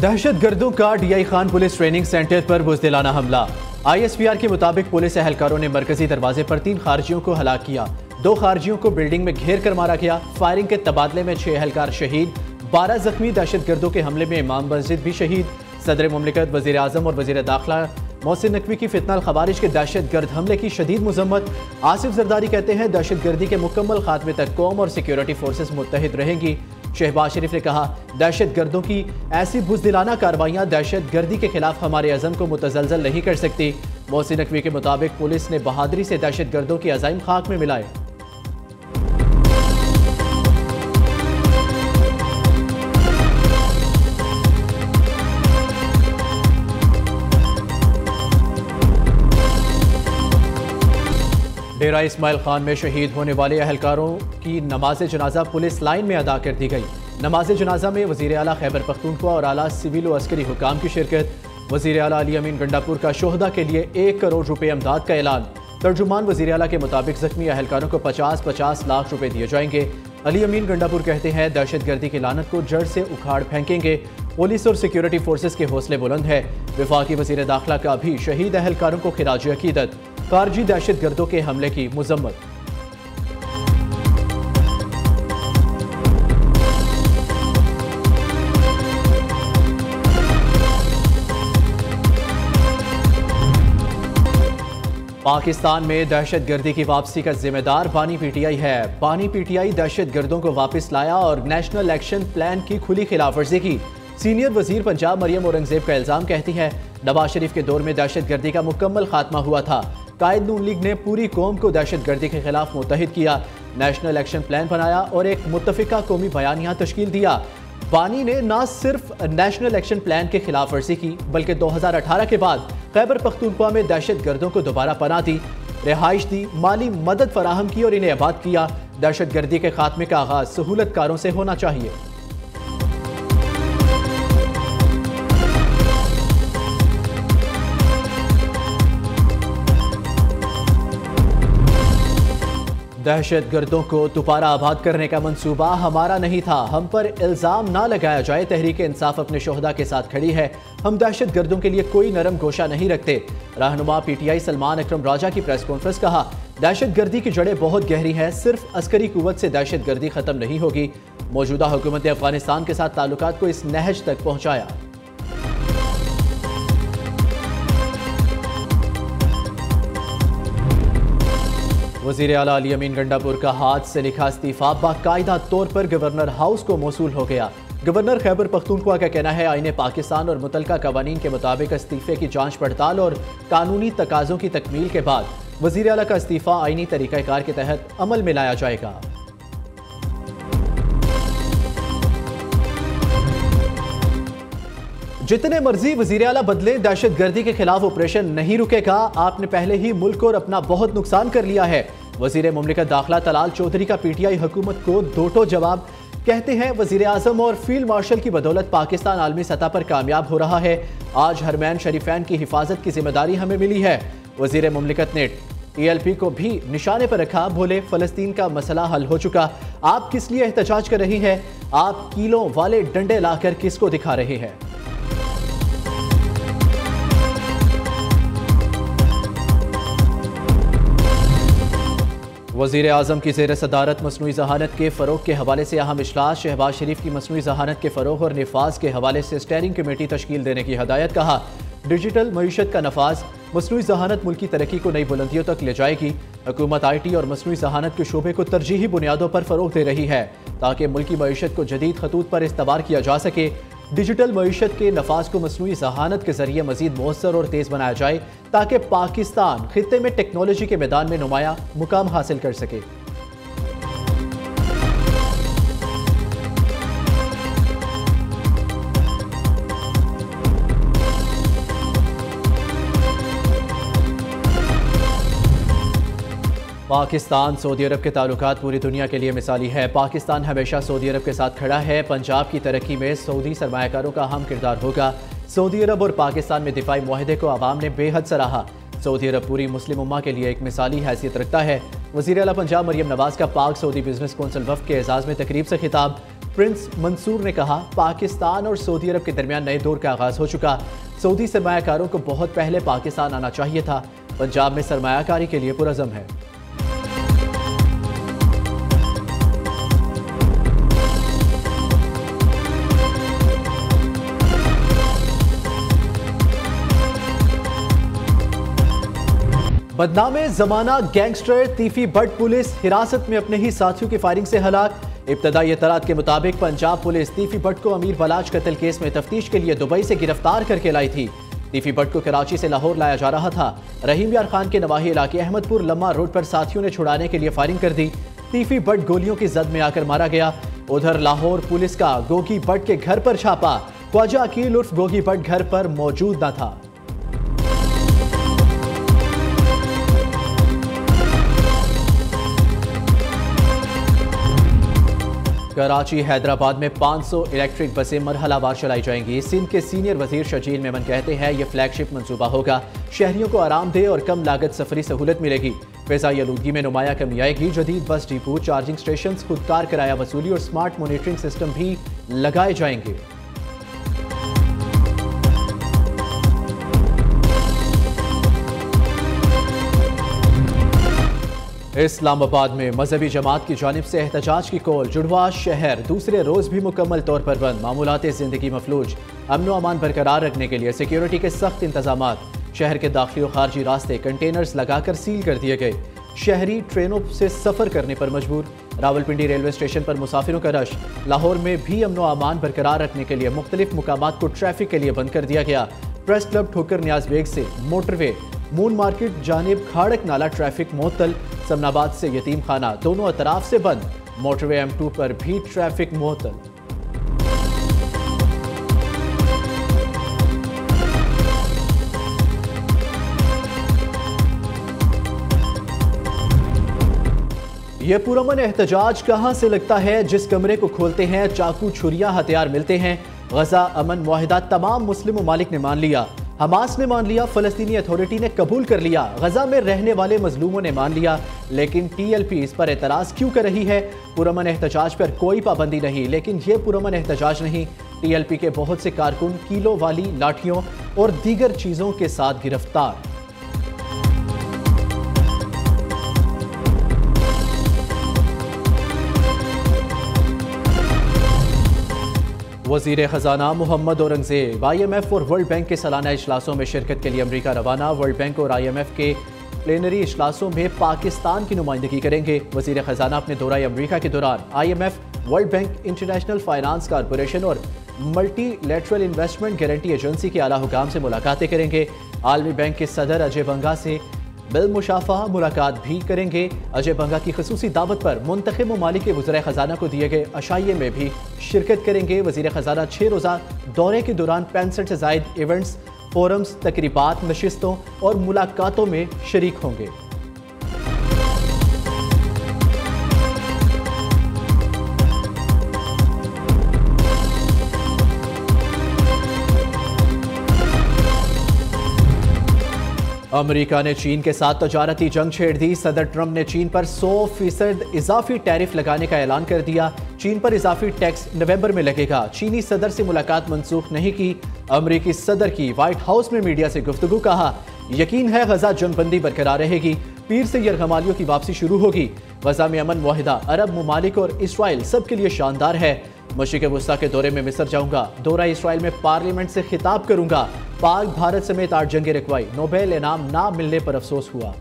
दहशतगर्दों का DI Khan police training centre पर बुज़दिलाना हमला। आईएसपीआर के मुताबिक पुलिस एहलकारों ने मरकजी दरवाजे पर 3 खारजियों को हलाक किया। 2 खारजियों को बिल्डिंग में घेर कर मारा गया। फायरिंग के तबादले में 6 एहलकार शहीद, 12 जख्मी। दहशतगर्दों के हमले में इमाम मस्जिद भी शहीद। सदर मुमलिकत, वज़ीर आज़म और वज़ीर दाखिला मोहसिन नकवी की फितना खवारिज के दहशतगर्द हमले की शदीद मजम्मत। आसिफ जरदारी कहते हैं दहशतगर्दी के मुकम्मल खात्मे तक कौम और सिक्योरिटी फोर्सेस मुत्तहिद रहेंगी। शहबाज शरीफ ने कहा दहशतगर्दों की ऐसी बुज़दिलाना कार्रवाइयां दहशतगर्दी के खिलाफ हमारे अज़म को मुतज़लज़ल नहीं कर सकती। मोहसिन नकवी के मुताबिक पुलिस ने बहादुरी से दहशतगर्दों के अज़ाइम खाक में मिलाए। डेरा इस्माइल खान में शहीद होने वाले अहलकारों की नमाज जनाजा पुलिस लाइन में अदा कर दी गई। नमाज जनाजा में वज़ीर आला खैबर पख्तूनख्वा और आला सिविल व अस्करी हुकाम की शिरकत। वज़ीर आला अली अमीन गंडापुर का शोहदा के लिए 1 करोड़ रुपए इमदाद का ऐलान। तर्जुमान वज़ीर आला के मुताबिक जख्मी अहलकारों को 50-50 लाख रुपए दिए जाएंगे। अली अमीन गंडापुर कहते हैं दहशतगर्दी की लानत को जड़ से उखाड़ फेंकेंगे। पुलिस और सिक्योरिटी फोर्सेस के हौसले बुलंद है। वफाकी वज़ीर दाखिला का भी शहीद अहलकारों को खिराज अकीदत। खारजी दहशतगर्दों के हमले की मुजम्मत। पाकिस्तान में दहशतगर्दी की वापसी का जिम्मेदार बानी पीटीआई है। बानी पीटीआई दहशतगर्दों को वापस लाया और नेशनल एक्शन प्लान की खुली खिलाफवर्जी की। सीनियर वजीर पंजाब मरियम औरंगजेब का इल्जाम कहती है नवाज शरीफ के दौर में दहशतगर्दी का मुकम्मल खात्मा हुआ था। कायद नून लीग ने पूरी कौम को दहशतगर्दी के खिलाफ मुत्तहिद किया, नेशनल एक्शन प्लान बनाया और एक मुत्तफिका कौमी बयानिया तश्कील दिया। बानी ने न सिर्फ नेशनल एक्शन प्लान के खिलाफ वर्जी की बल्कि 2018 के बाद खैबर पख्तूनख्वा में दहशतगर्दों को दोबारा पनाह दी, रिहाइश दी, माली मदद फराहम की और इन्हें आबाद किया। दहशतगर्दी के खात्मे का आगाज सहूलतकारों से होना चाहिए। दहशतगर्दों को दोबारा आबाद करने का मंसूबा हमारा नहीं था, हम पर इल्जाम ना लगाया जाए। तहरीक इंसाफ अपने शोहदा के साथ खड़ी है, हम दहशतगर्दों के लिए कोई नरम गोशा नहीं रखते। रहनुमा पीटीआई सलमान अकरम राजा की प्रेस कॉन्फ्रेंस कहा दहशतगर्दी की जड़ें बहुत गहरी हैं, सिर्फ अस्करी कुव्वत से दहशतगर्दी खत्म नहीं होगी। मौजूदा हुकूमत ने अफगानिस्तान के साथ ताल्लुकात को इस नहज तक पहुंचाया। वज़ीर आला अली अमीन गंडापुर का हाथ से लिखा इस्तीफा बाकायदा तौर पर गवर्नर हाउस को मौसूल हो गया। गवर्नर खैबर पख्तूनख्वा का कहना है आईने पाकिस्तान और मुतलका कवानीन के मुताबिक इस्तीफे की जांच पड़ताल और कानूनी तकाज़ों की तकमील के बाद वज़ीर आला का इस्तीफा आईनी तरीक़ाकार के तहत अमल में लाया जाएगा। जितने मर्जी वज़ीर आला बदले दहशतगर्दी के खिलाफ ऑपरेशन नहीं रुकेगा। आपने पहले ही मुल्क और अपना बहुत नुकसान कर लिया है। वज़ीर मुमलिकत दाखिला तलाल चौधरी का पीटीआई हुकूमत को दो जवाब। कहते हैं वज़ीर आज़म और फील्ड मार्शल की बदौलत पाकिस्तान आलमी सतह पर कामयाब हो रहा है। आज हरमैन शरीफैन की हिफाजत की जिम्मेदारी हमें मिली है। वज़ीर मुमलिकत ने TLP को भी निशाने पर रखा, बोले फ़लस्तीन का मसला हल हो चुका, आप किस लिए एहतजाज कर रही हैं? आप कीलों वाले डंडे लाकर किसको दिखा रहे हैं? वज़ीर आज़म की ज़ेर सदारत मसनूई ज़हानत के फ़रोग़ के हवाले से अहम इजलास। शहबाज शरीफ की मसनूई ज़हानत के फ़रोग़ और निफाज के हवाले से स्टेयरिंग कमेटी तश्कील देने की हदायत। कहा डिजिटल मईशत का नफाज मसनूई ज़हानत मुल्क की तरक्की को नई बुलंदियों तक ले जाएगी। हुकूमत IT और मसनूई ज़हानत के शोबे को तरजीही बुनियादों पर फ़रोग़ दे रही है ताकि मुल्की मईशत को जदीद खतूत पर इस्तेमाल किया जा सके। डिजिटल मईशत के नफाज को मसनूई ज़हानत के जरिए मजीद मौसर और तेज़ बनाया जाए ताकि पाकिस्तान खित्ते में टेक्नोलॉजी के मैदान में नुमाया मुकाम हासिल कर सके। पाकिस्तान सऊदी अरब के ताल्लुकात पूरी दुनिया के लिए मिसाली है। पाकिस्तान हमेशा सऊदी अरब के साथ खड़ा है। पंजाब की तरक्की में सऊदी सरमायाकारों का अहम किरदार होगा। सऊदी अरब और पाकिस्तान में दिफाई मुआहदे को आवाम ने बेहद सराहा। सऊदी अरब पूरी मुस्लिम उम्मा के लिए एक मिसाली हैसियत रखता है। वज़ीर आला पंजाब मरियम नवाज का पाक सऊदी बिजनेस कौंसिल वफ़द के एजाज़ में तकरीब से खिताब। प्रिंस मंसूर ने कहा, पाकिस्तान और सऊदी अरब के दरमियान नए दौर का आगाज हो चुका। सऊदी सरमायाकारों को बहुत पहले पाकिस्तान आना चाहिए था। पंजाब में सरमायाकारी के लिए पुरज़म है। बदनामे जमाना गैंगस्टर तीफी भट्ट पुलिस हिरासत में अपने ही साथियों की फायरिंग से हलाक। इब्तदाई इत्तलात के मुताबिक पंजाब पुलिस तीफी भट्ट को अमीर बलाच कत्ल केस में तफ्तीश के लिए दुबई से गिरफ्तार करके लाई थी। तीफी भट्ट को कराची से लाहौर लाया जा रहा था। रहीम यार खान के नवाही इलाके अहमदपुर लम्मा रोड पर साथियों ने छुड़ाने के लिए फायरिंग कर दी। तीफी भट्ट गोलियों की जद में आकर मारा गया। उधर लाहौर पुलिस का गोगी भट्ट के घर पर छापा। ख्वाजा अकील उर्फ गोगी भट्ट घर पर मौजूद न था। कराची हैदराबाद में 500 इलेक्ट्रिक बसें मरहलावार चलाई जाएंगी। सिंध के सीनियर वजीर शजील मेमन कहते हैं यह फ्लैगशिप मंसूबा होगा। शहरियों को आरामदेह और कम लागत सफरी सहूलत मिलेगी। फ़िज़ाई आलूदगी में नुमाया कमी आएगी। जदीद बस डिपो, चार्जिंग स्टेशन, खुदकार किराया वसूली और स्मार्ट मॉनिटरिंग सिस्टम भी लगाए जाएंगे। इस्लामाबाद में मजहबी जमात की जानिब से एहतजाज की कॉल। जुड़वा शहर दूसरे रोज भी मुकम्मल तौर पर बंद। मामूलात जिंदगी मफलूज। अमन व अमान बरकरार रखने के लिए सिक्योरिटी के सख्त इंतजामात। शहर के दाखिली और खारजी रास्ते कंटेनर्स लगाकर सील कर दिए गए। शहरी ट्रेनों से सफर करने पर मजबूर। रावलपिंडी रेलवे स्टेशन पर मुसाफिरों का रश। लाहौर में भी अमन व अमान बरकरार रखने के लिए मुख्तलिफ मुकामात को ट्रैफिक के लिए बंद कर दिया गया। प्रेस क्लब ठोकर न्याज बेग से मोटरवे मून मार्केट जानिब खाड़क नाला ट्रैफिक मुअत्तल। समनाबाद से यतीम खाना दोनों अतराफ से बंद। मोटरवे M2 पर भी ट्रैफिक मुअत्तल। यह पुरअमन एहतजाज कहां से लगता है? जिस कमरे को खोलते हैं चाकू छुरियां हथियार मिलते हैं। गजा अमन मुआहिदा तमाम मुस्लिम ममालिक ने मान लिया। हमास ने मान लिया, फलस्तीनी अथॉरिटी ने कबूल कर लिया, गजा में रहने वाले मजलूमों ने मान लिया। लेकिन TLP इस पर एतराज क्यों कर रही है? पुरअमन एहतजाज पर कोई पाबंदी नहीं, लेकिन ये पुरअमन एहतजाज नहीं। TLP के बहुत से कारकुन किलो वाली लाठियों और दीगर चीजों के साथ गिरफ्तार। वज़ीर ख़जाना मोहम्मद औरंगज़ेब IMF और वर्ल्ड बैंक के सालाना इजलासों में शिरकत के लिए अमरीका रवाना। वर्ल्ड बैंक और IMF के प्लेनरी इजलासों में पाकिस्तान की नुमाइंदगी करेंगे। वज़ीर ख़जाना अपने दौरा अमरीका के दौरान IMF, world bank, international finance corporation और मल्टीलैटरल इन्वेस्टमेंट गारंटी एजेंसी के आला हुकाम से मुलाकातें करेंगे। आलमी बैंक के सदर अजय बंगा से बिलमुशाफा मुलाकात भी करेंगे। अजय बंगा की खसूसी दावत पर मुंतखब ममालिक के वज़ीर ख़जाना को दिए गए अशाइये में भी शिरकत करेंगे। वज़ीर ख़जाना 6 रोज़ा दौरे के दौरान 65 से ज़ायद इवेंट्स, फोरम्स, तकरीबात, नशिस्तों और मुलाकातों में शरीक होंगे। अमेरिका ने चीन के साथ तजारती जंग छेड़ दी। सदर ट्रंप ने चीन पर 100% इजाफी टैरिफ लगाने का ऐलान कर दिया। चीन पर इजाफी टैक्स नवंबर में लगेगा। चीनी सदर से मुलाकात मंसूख नहीं की। अमेरिकी सदर की व्हाइट हाउस में मीडिया से गुफ्तगू। कहा, यकीन है गजा जंगबंदी बरकरार रहेगी। पीर से यरगमालियों की वापसी शुरू होगी। गजा में अमन मुआहिदा अरब ममालिक और इसराइल सबके लिए शानदार है। मशरिक़ वस्ता के दौरे में मिस्र जाऊंगा। दौरा इसराइल में पार्लियामेंट से खिताब करूंगा। पाक भारत समेत 8 जंगे रखवाई। नोबेल इनाम ना मिलने पर अफसोस हुआ।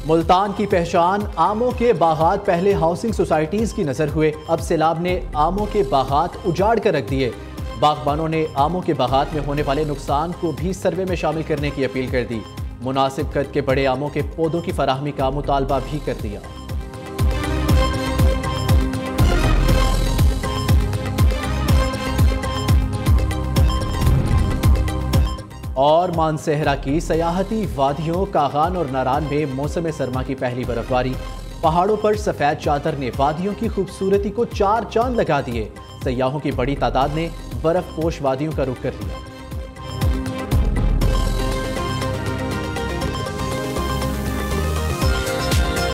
मुल्तान की पहचान आमों के बागात पहले हाउसिंग सोसाइटीज की नजर हुए, अब सैलाब ने आमों के बागात उजाड़ कर रख दिए। बागबानों ने आमों के बागात में होने वाले नुकसान को भी सर्वे में शामिल करने की अपील कर दी। मुनासिब कद के बड़े आमों के पौधों की फराहमी का मुतालबा भी कर दिया। और मानसेहरा की सयाहती वादियों कागान और नारान में मौसम सरमा की पहली बर्फबारी। पहाड़ों पर सफेद चादर ने वादियों की खूबसूरती को 4 चांद लगा दिए। सयाहों की बड़ी तादाद ने बर्फ पोश वादियों का रुख कर लिया।